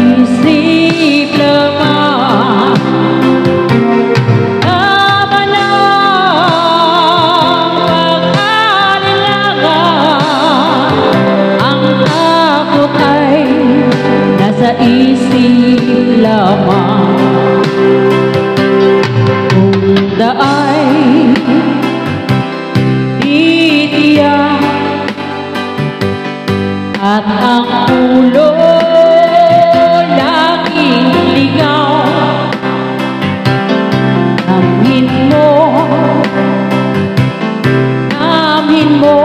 isip lamang. Tama na pag-alinlangan, ang takot ay nasa isip lamang. Kung daay titiyak at ang ulo laging ligaw, namin mo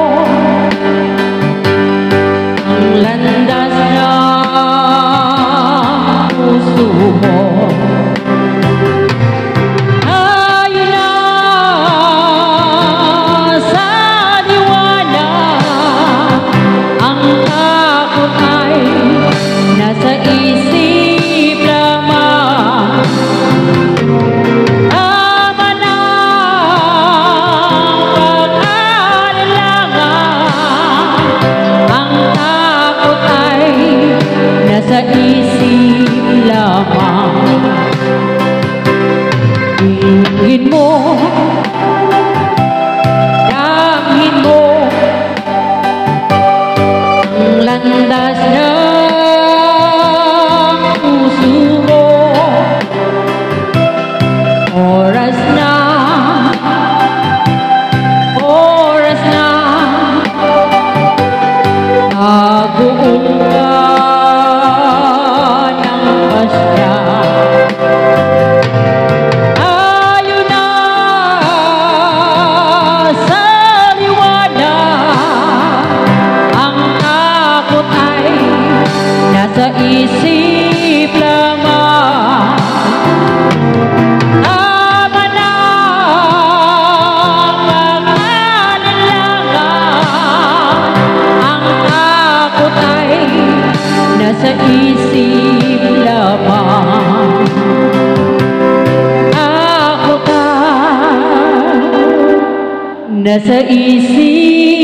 ang landas ng puso mo. Ayun na sa liwanag, ang takot ay nasa isip lamang. Tama na pag-alinlangan, ang takot ay nasa isip lamang. Tingin mo, damhin mo ang landas ng puso mo. Oras na taguong ka ng pasya. Ayun na sa liwanag, ang takot ay nasa isip lamang. Tama na pag-alinlangan, ang takot ay nasa isip lamang. Takot ay nasa isip